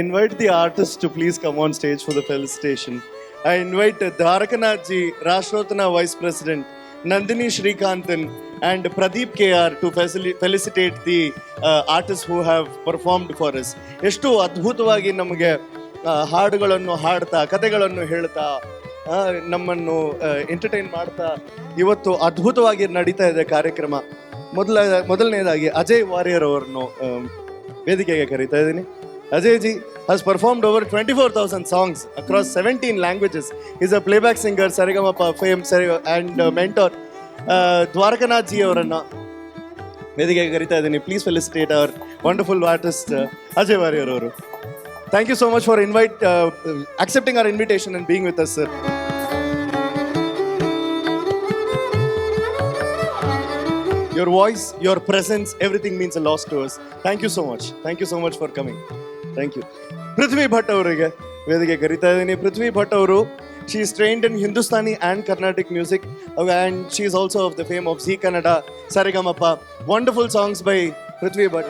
invite the artists to please come on stage for the felicitation. I invite Dwarakanath ji, Rashtrotana Vice President, Nandini Shrikanthan, and Pradeep KR to felicitate the artists who have performed for us. ಎಷ್ಟು ಅದ್ಭುತವಾಗಿ ನಮಗೆ ಹಾಡುಗಳನ್ನು ಹಾಡ್ತಾ ಕಥೆಗಳನ್ನು ಹೇಳ್ತಾ ನಮ್ಮನ್ನು entertain ಮಾಡ್ತಾ ಇವತ್ತು ಅದ್ಭುತವಾಗಿ ನಡೀತಾ ಇದೆ ಕಾರ್ಯಕ್ರಮ. ಮೊದಲನೇದಾಗಿ ಅಜಯ್ ವಾರಿಯರ್ ಅವರನ್ನು ವೇದಿಕೆಗೆ ಕರೀತಾ ಇದ್ದೀನಿ. Ajay ji has performed over 24,000 songs across 17 languages. He's a playback singer, Saregama fame and mentor. Dwarakanath ji avaranna ವೇದಿಕೆಗೆ ಕರೀತಾ ಇದ್ದೀನಿ. Please felicitate our wonderful artist Ajay Warrior ಅವರು. Thank you so much for accepting our invitation and being with us, sir. Your voice, your presence, everything means a lot to us. Thank you so much. Thank you so much for coming. Thank you. Prithvi Bhatt ಅವರಿಗೆ ವೇದಿಕೆ ಕರೀತಾ ಇದ್ದೀನಿ. Prithvi Bhatt ಅವರು, she is trained in Hindustani and Carnatic music, and she is also of the fame of Zee Kannada, Saregamapa. Wonderful songs by Prithvi Bhatt.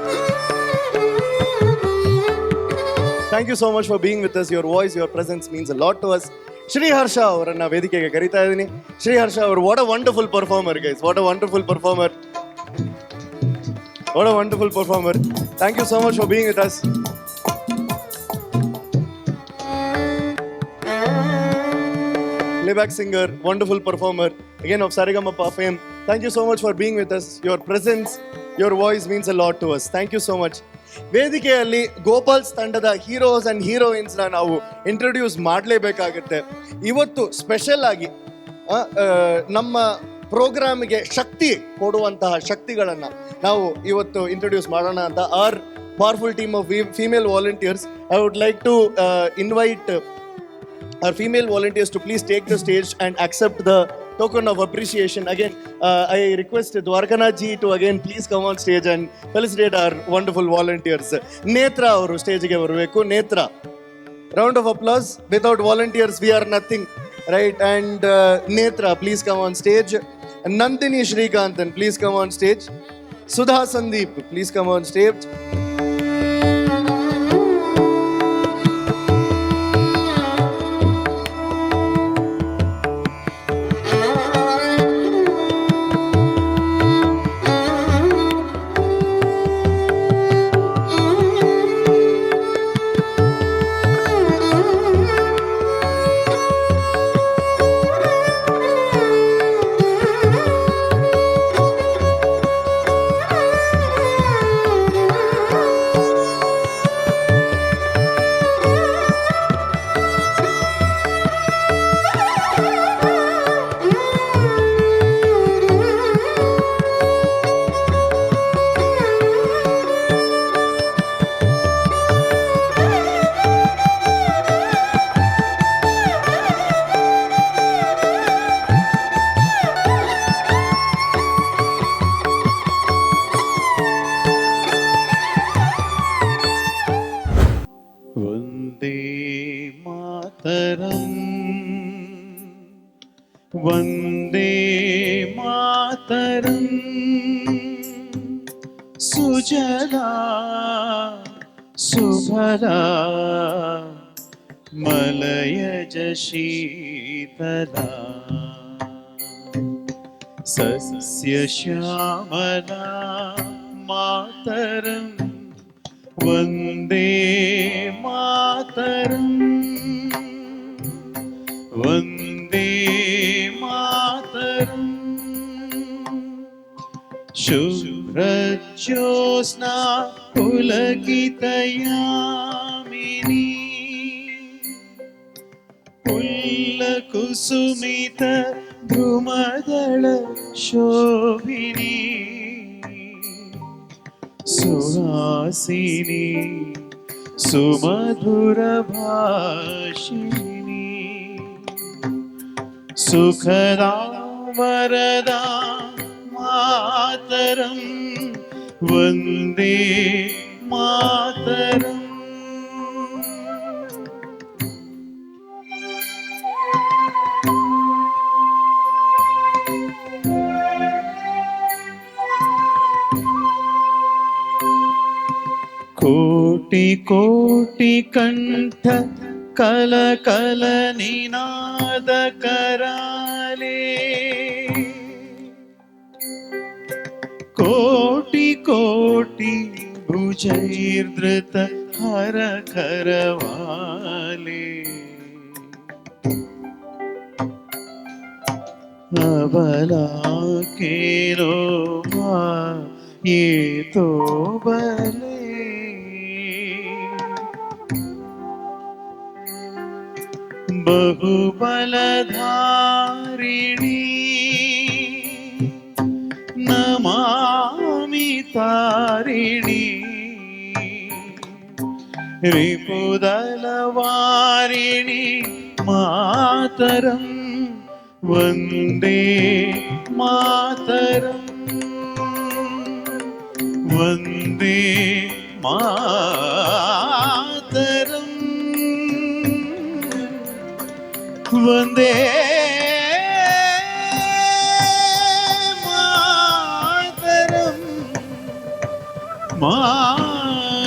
Thank you so much for being with us. Your voice, your presence means a lot to us. Shri Harsha ಅವರನ್ನ ವೇದಿಕೆಗೆ ಕರೀತಾ ಇದ್ದೀನಿ. Shri Harsha ಅವರು, what a wonderful performer, guys. What a wonderful performer. What a wonderful performer. Thank you so much for being with us. Playback singer, wonderful performer, again of Saregama fame. Thank you so much for being with us. Your presence, your voice means a lot to us. Thank you so much. ವೇದಿಕೆಯಲ್ಲಿ ಗೋಪಾಲ್ಸ್ ತಂಡದ heroes and ಹೀರೋಯಿನ್ಸ್ನ ನಾವು introduce ಮಾಡಲೇಬೇಕಾಗುತ್ತೆ. ಇವತ್ತು special ಆಗಿ ನಮ್ಮ ಪ್ರೋಗ್ರಾಮ್ಗೆ ಶಕ್ತಿ ಕೊಡುವಂತಹ ಶಕ್ತಿಗಳನ್ನು ನಾವು ಇವತ್ತು ಇಂಟ್ರೊಡ್ಯೂಸ್ ಮಾಡೋಣ ಅಂತ are powerful team of female volunteers. I would like to invite our female volunteers to please take the stage and accept the token of appreciation. Again, I request Dwarakanath ji to again please come on stage and felicitate our wonderful volunteers. Netra avaru stage ge barabeku. Netra, round of applause. Without volunteers we are nothing, right? And Netra, please come on stage. Nandini Shrikanthan, please come on stage. Sudha Sandeep, please come on stage. Vande Mataram Sujala ಸುಫಲಾ ಮಲಯಜ Sheetala ಸಸ್ಯ ಶ್ಯಾಮಲಾ ಮಾತರಂ ವಂದೇ ಮಾತರಂ ವಂದೇ ಮಾತರಂ ಶುಭ್ರಜ್ಯೋತ್ಸ್ನಾ ಪುಲಕಿತಯಾಮಿನಿ ಪುಲ್ಲಕುಸುಮಿತ ಧ್ರುಮದಳ ಶೋಭಿನಿ ಸುಹಾಸಿನಿ ಸುಮಧುರ ಭಾಷಿಣಿ ಸುಖದಾ ವರದಾ ಮಾತರಂ ವಂದೇ ಮಾತರಂ. ಕೋಟಿ ಕೋಟಿ ಕಂಠ ಕಲ ಕಲ ನಿನಾದ ಕರಾಲೆ ಕೋಟಿ ಕೋಟಿ ಭುಜೈರ್ಧೃತ ಹರ ಕರವಾಲೆ अबला केरो ये तो बले बहुबलधारिणी नमामि तारिणी रिपुदलवारिणि मातरम् वन्दे मातरम् वन्दे मातरम् वन्दे मातरम् मातरम्